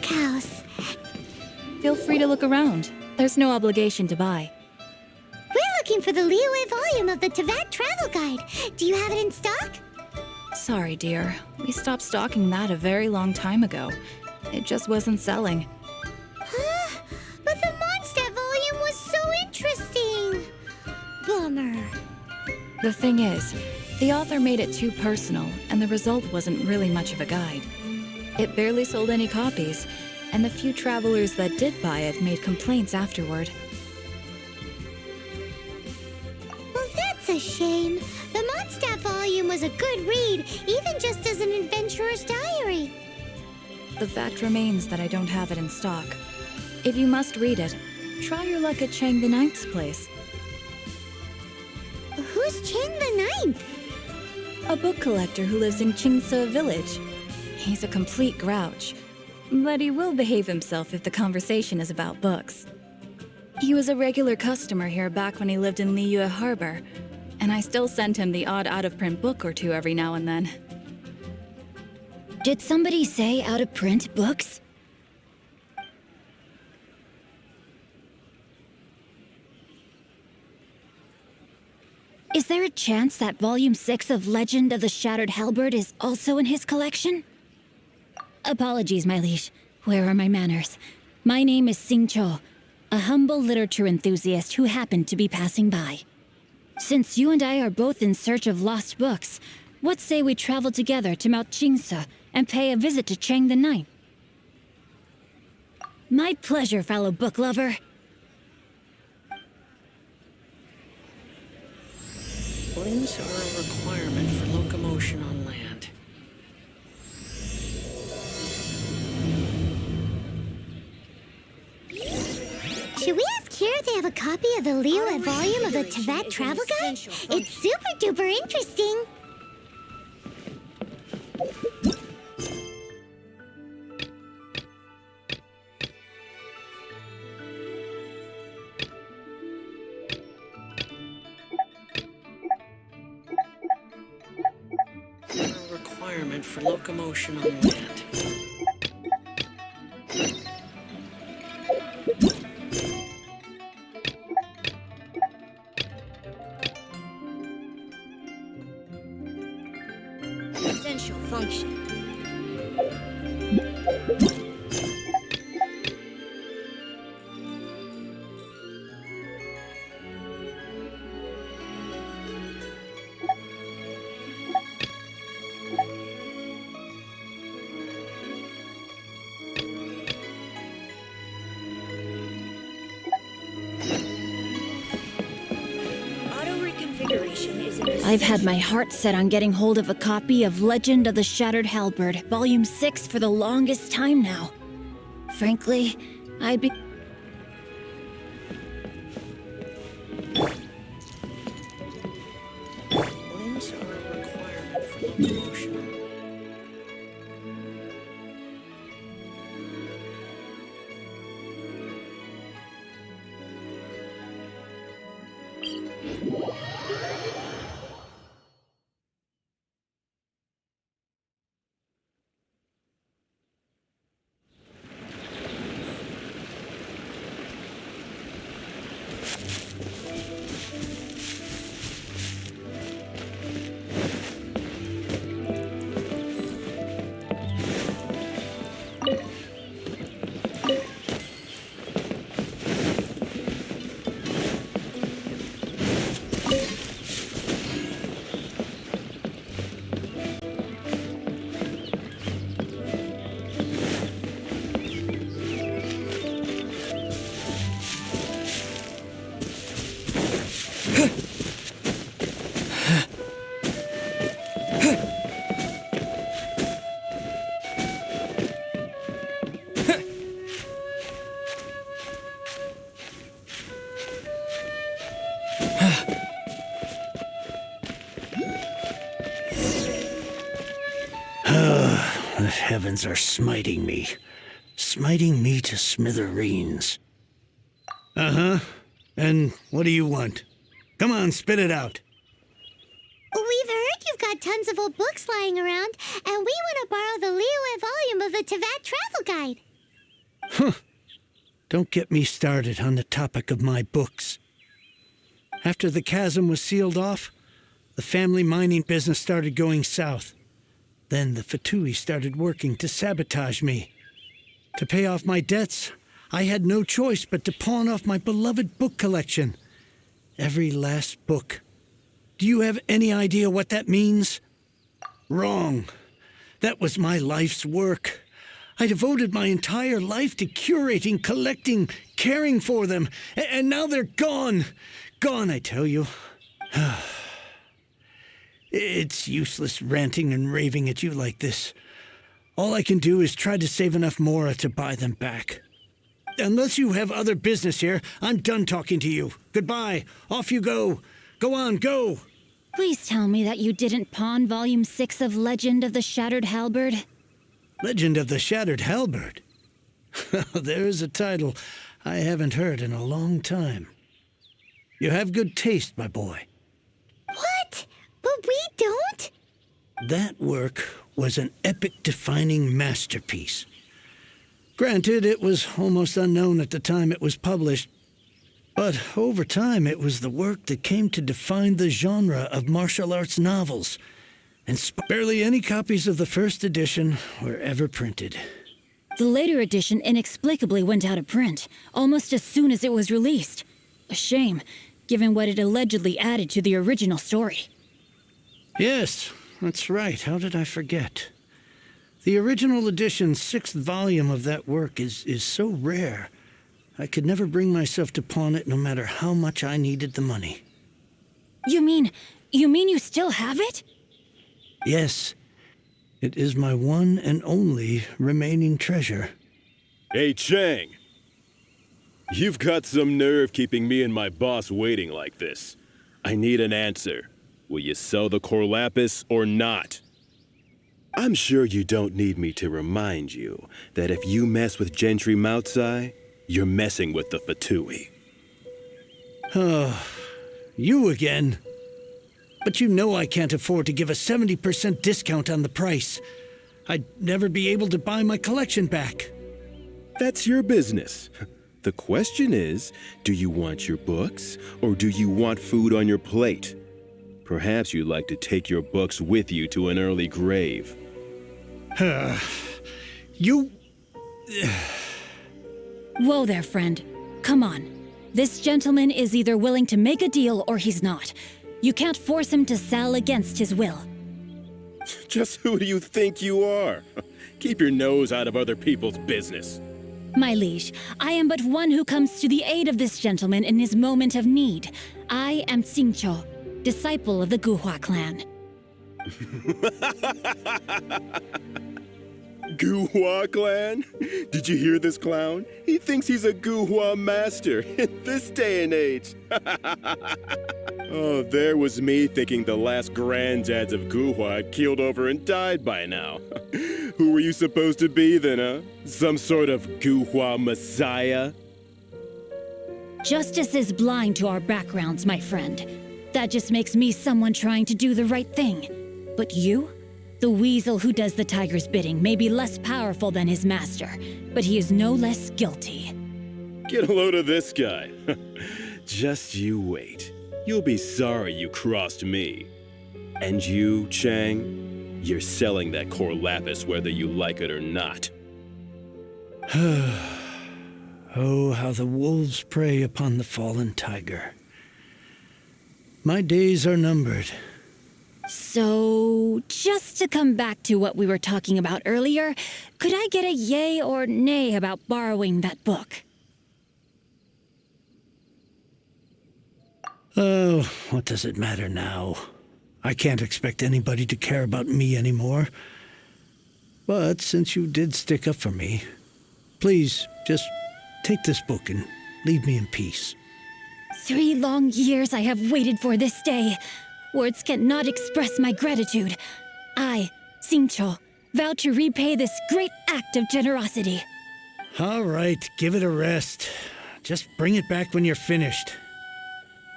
bookhouse. Feel free to look around. There's no obligation to buy. We're looking for the Liyue volume of the Teyvat Travel Guide. Do you have it in stock? Sorry, dear. We stopped stocking that a very long time ago. It just wasn't selling. Huh? But the Mondstadt volume was so interesting. Bummer. The thing is, the author made it too personal, and the result wasn't really much of a guide. It barely sold any copies, and the few travelers that did buy it made complaints afterward. Well, that's a shame. The Mondstadt volume was a good read, even just as an adventurer's diary. The fact remains that I don't have it in stock. If you must read it, try your luck at Chang the Ninth's place. Who's Chang the Ninth? A book collector who lives in Xingqiu village. He's a complete grouch, but he will behave himself if the conversation is about books. He was a regular customer here back when he lived in Liyue Harbor, and I still send him the odd out-of-print book or two every now and then. Did somebody say out-of-print books? Is there a chance that Volume 6 of Legend of the Shattered Halberd is also in his collection? Apologies, my liege. Where are my manners? My name is Xingqiu, a humble literature enthusiast who happened to be passing by. Since you and I are both in search of lost books, what say we travel together to Mount Xingqiu and pay a visit to Chang the Ninth? My pleasure, fellow book lover. Limbs are a requirement for locomotion on land. Should we ask here if they have a copy of the Liyue volume of the Teyvat Travel Guide? It's super duper interesting. A requirement for locomotion on land. Essential function. I've had my heart set on getting hold of a copy of Legend of the Shattered Halberd, Volume 6 for the longest time now. Frankly, I'd be... Limbs are a requirement for locomotion. The heavens are smiting me to smithereens. Uh-huh. And what do you want? Come on, spit it out. We've heard you've got tons of old books lying around, and we want to borrow the Liyue volume of the Teyvat Travel Guide. Don't get me started on the topic of my books. After the chasm was sealed off, the family mining business started going south. Then the Fatui started working to sabotage me. To pay off my debts, I had no choice but to pawn off my beloved book collection. Every last book. Do you have any idea what that means? Wrong. That was my life's work. I devoted my entire life to curating, collecting, caring for them, and now they're gone. Gone, I tell you. It's useless ranting and raving at you like this. All I can do is try to save enough Mora to buy them back. Unless you have other business here, I'm done talking to you. Goodbye. Off you go. Go on, go. Please tell me that you didn't pawn Volume 6 of Legend of the Shattered Halberd. Legend of the Shattered Halberd. There's a title I haven't heard in a long time. You have good taste, my boy. What? But we don't? That work was an epic-defining masterpiece. Granted, it was almost unknown at the time it was published, but over time it was the work that came to define the genre of martial arts novels, and barely any copies of the first edition were ever printed. The later edition inexplicably went out of print, almost as soon as it was released. A shame, given what it allegedly added to the original story. Yes, that's right. How did I forget? The original edition's 6th volume of that work is so rare, I could never bring myself to pawn it no matter how much I needed the money. You mean you still have it? Yes. It is my one and only remaining treasure. Hey, Chang. You've got some nerve keeping me and my boss waiting like this. I need an answer. Will you sell the core lapis or not? I'm sure you don't need me to remind you that if you mess with Gentry Moutsai, you're messing with the Fatui. Oh, you again. But you know I can't afford to give a 70% discount on the price. I'd never be able to buy my collection back. That's your business. The question is, do you want your books or do you want food on your plate? Perhaps you'd like to take your books with you to an early grave. You... Whoa there, friend. Come on. This gentleman is either willing to make a deal or he's not. You can't force him to sell against his will. Just who do you think you are? Keep your nose out of other people's business. My liege, I am but one who comes to the aid of this gentleman in his moment of need. I am Xingqiu, disciple of the Guhua clan. Guhua clan? Did you hear this clown? He thinks he's a Guhua master in this day and age. Oh, there was me thinking the last granddads of Guhua had keeled over and died by now. Who were you supposed to be then, huh? Some sort of Guhua messiah? Justice is blind to our backgrounds, my friend. That just makes me someone trying to do the right thing. But you? The weasel who does the tiger's bidding may be less powerful than his master, but he is no less guilty. Get a load of this guy. Just you wait. You'll be sorry you crossed me. And you, Chang, you're selling that core lapis whether you like it or not. Oh, how the wolves prey upon the fallen tiger. My days are numbered. So, just to come back to what we were talking about earlier, could I get a yay or nay about borrowing that book? Oh, what does it matter now? I can't expect anybody to care about me anymore. But since you did stick up for me, please just take this book and leave me in peace. 3 long years I have waited for this day. Words cannot express my gratitude. I, Xingqiu, vow to repay this great act of generosity. All right, give it a rest. Just bring it back when you're finished.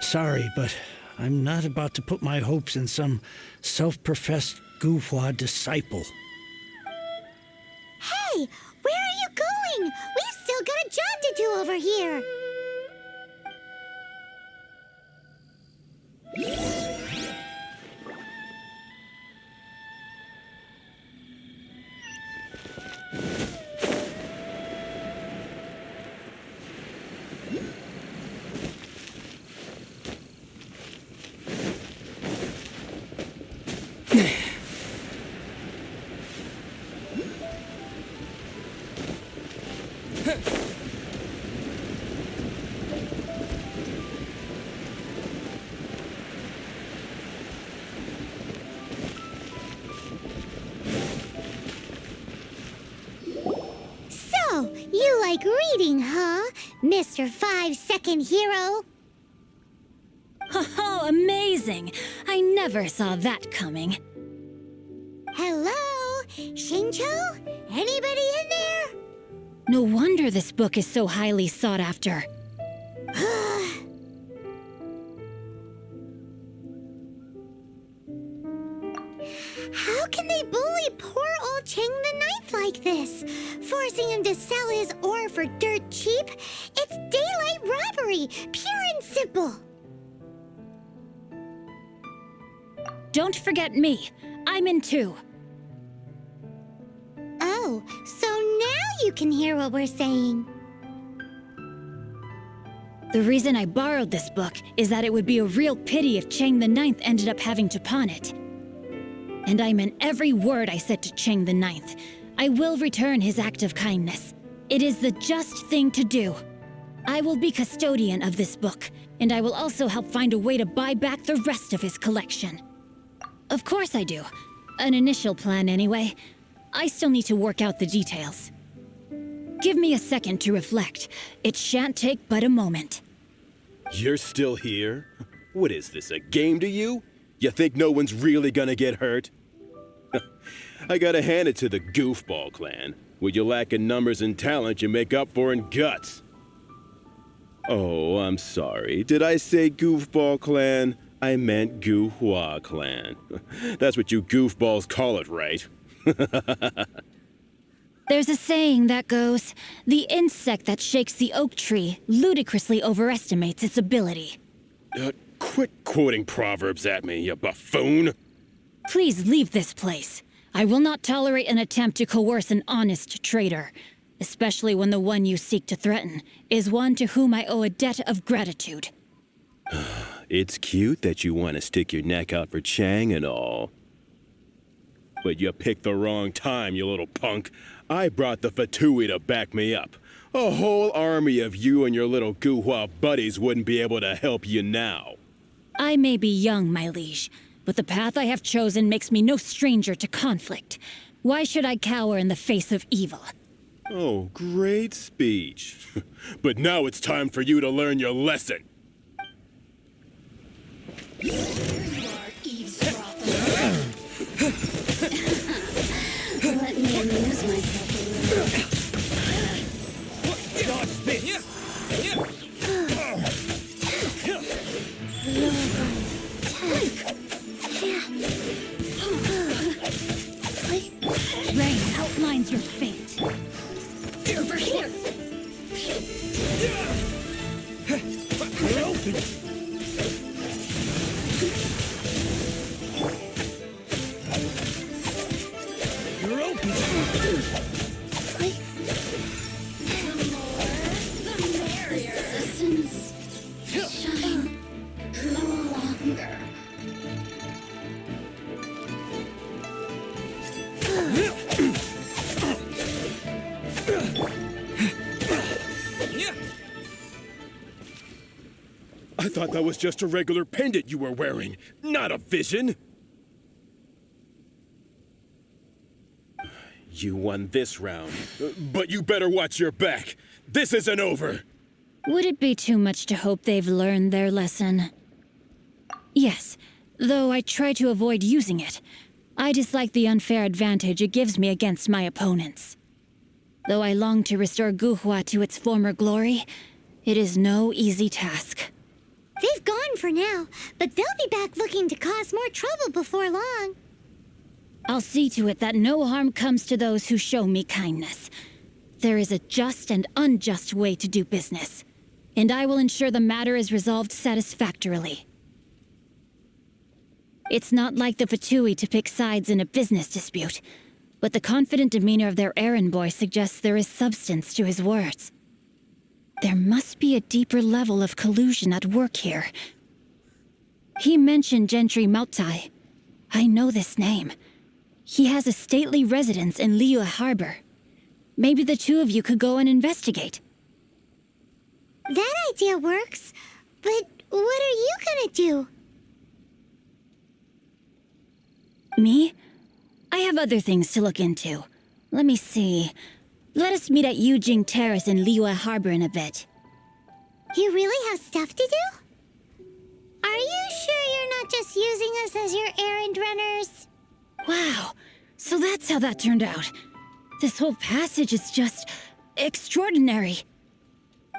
Sorry, but I'm not about to put my hopes in some self-professed Guhua disciple. Hey, where are you going? We over here. So, you like reading, huh, Mr. 5-second hero? Oh, amazing! I never saw that coming. Hello? Xingqiu? Anybody in there? No wonder this book is so highly sought after. How can they bully poor old Cheng the Ninth like this? Forcing him to sell his ore for dirt cheap? It's daylight robbery, pure and simple. Don't forget me. I'm in too. Oh, so now you can hear what we're saying. The reason I borrowed this book is that it would be a real pity if Cheng the Ninth ended up having to pawn it. And I meant every word I said to Cheng the Ninth. I will return his act of kindness. It is the just thing to do. I will be custodian of this book, and I will also help find a way to buy back the rest of his collection. Of course I do. An initial plan anyway. I still need to work out the details. Give me a second to reflect. It shan't take but a moment. You're still here? What is this, a game to you? You think no one's really gonna get hurt? I gotta hand it to the Goofball clan. What you lack in numbers and talent, you make up for in guts. Oh, I'm sorry. Did I say Goofball clan? I meant Guhua clan. That's what you goofballs call it, right? There's a saying that goes, the insect that shakes the oak tree ludicrously overestimates its ability. Quit quoting proverbs at me, you buffoon! Please leave this place. I will not tolerate an attempt to coerce an honest trader, especially when the one you seek to threaten is one to whom I owe a debt of gratitude. It's cute that you want to stick your neck out for Chang and all. But you picked the wrong time, you little punk. I brought the Fatui to back me up. A whole army of you and your little Guhua buddies wouldn't be able to help you now. I may be young, my liege, but the path I have chosen makes me no stranger to conflict. Why should I cower in the face of evil? Oh, great speech. But now it's time for you to learn your lesson. There you are, eavesdropper. Let me amuse myself a little. Rain outlines your fate. Over here. You're open. The more, the merrier. Resistance shine no longer. I thought that was just a regular pendant you were wearing, not a vision. You won this round, but you better watch your back. This isn't over. Would it be too much to hope they've learned their lesson? Yes, though I try to avoid using it. I dislike the unfair advantage it gives me against my opponents. Though I long to restore Guhua to its former glory, it is no easy task. They've gone for now, but they'll be back looking to cause more trouble before long. I'll see to it that no harm comes to those who show me kindness. There is a just and unjust way to do business, and I will ensure the matter is resolved satisfactorily. It's not like the Fatui to pick sides in a business dispute, but the confident demeanor of their errand boy suggests there is substance to his words. There must be a deeper level of collusion at work here. He mentioned Gentry Mautai. I know this name. He has a stately residence in Liyue Harbor. Maybe the two of you could go and investigate. That idea works, but what are you gonna do? Me? I have other things to look into. Let me see. Let us meet at Yujing Terrace in Liyue Harbor in a bit. You really have stuff to do? Are you sure you're not just using us as your errand runners? Wow, so that's how that turned out. This whole passage is just extraordinary.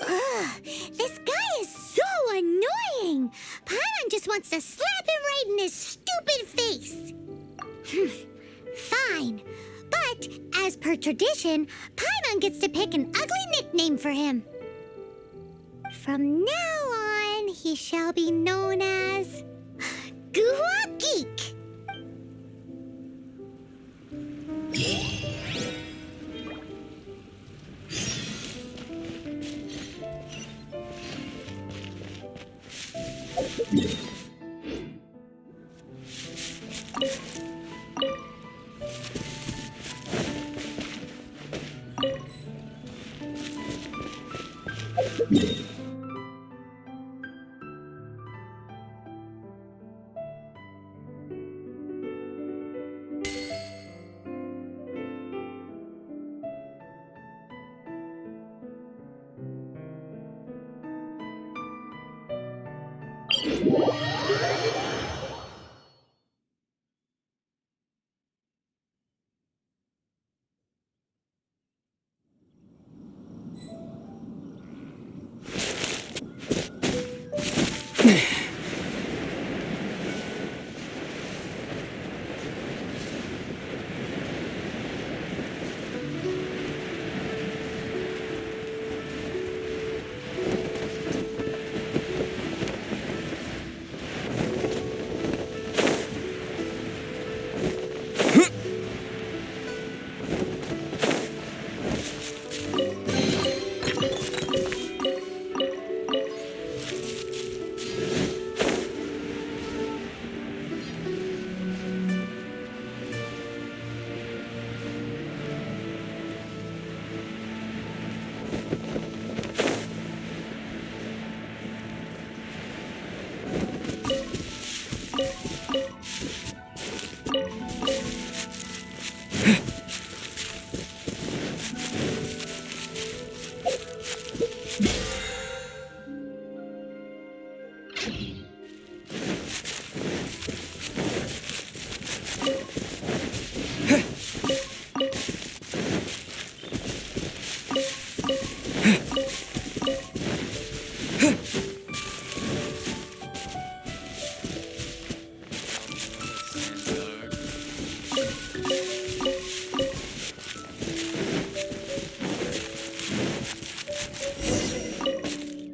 Ugh, this guy is so annoying! Paimon just wants to slap him right in his stupid face. Fine, but as per tradition, Paimon gets to pick an ugly nickname for him. From now on, he shall be known as Gua Geek.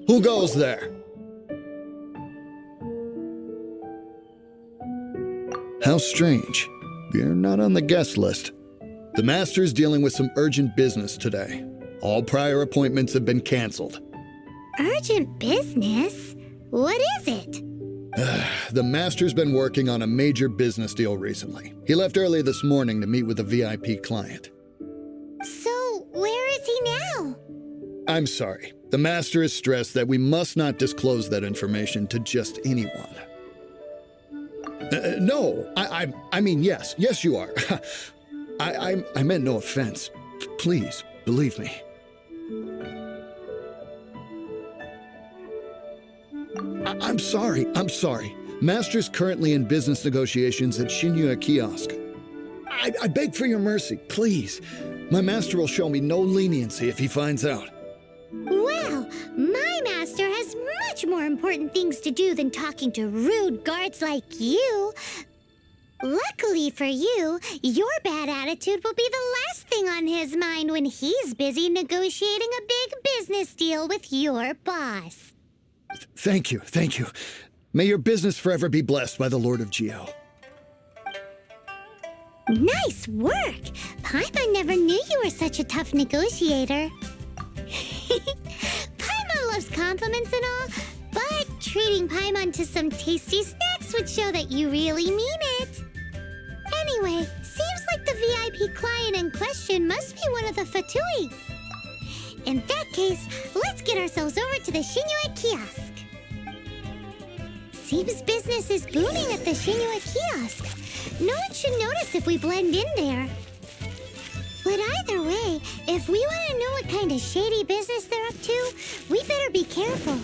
Who goes there? How strange. You're not on the guest list. The Master's dealing with some urgent business today. All prior appointments have been canceled. Urgent business? What is it? The Master's been working on a major business deal recently. He left early this morning to meet with a VIP client. So, where is he now? I'm sorry. The Master is stressed that we must not disclose that information to just anyone. No, I mean, yes. Yes, you are. I meant no offense. Please, believe me. I'm sorry. Master's currently in business negotiations at Xingqiu Kiosk. I beg for your mercy, please. My master will show me no leniency if he finds out. Well, my master has much much more important things to do than talking to rude guards like you. Luckily for you, your bad attitude will be the last thing on his mind when he's busy negotiating a big business deal with your boss. Thank you, thank you. May your business forever be blessed by the Lord of Geo. Nice work! Paimon never knew you were such a tough negotiator. Paimon loves compliments and all, but treating Paimon to some tasty snacks would show that you really mean it. Anyway, seems like the VIP client in question must be one of the Fatui. In that case, let's get ourselves over to the Xingqiu kiosk. Seems business is booming at the Xingqiu kiosk. No one should notice if we blend in there. But either way, if we want to know what kind of shady business they're up to, we better be careful.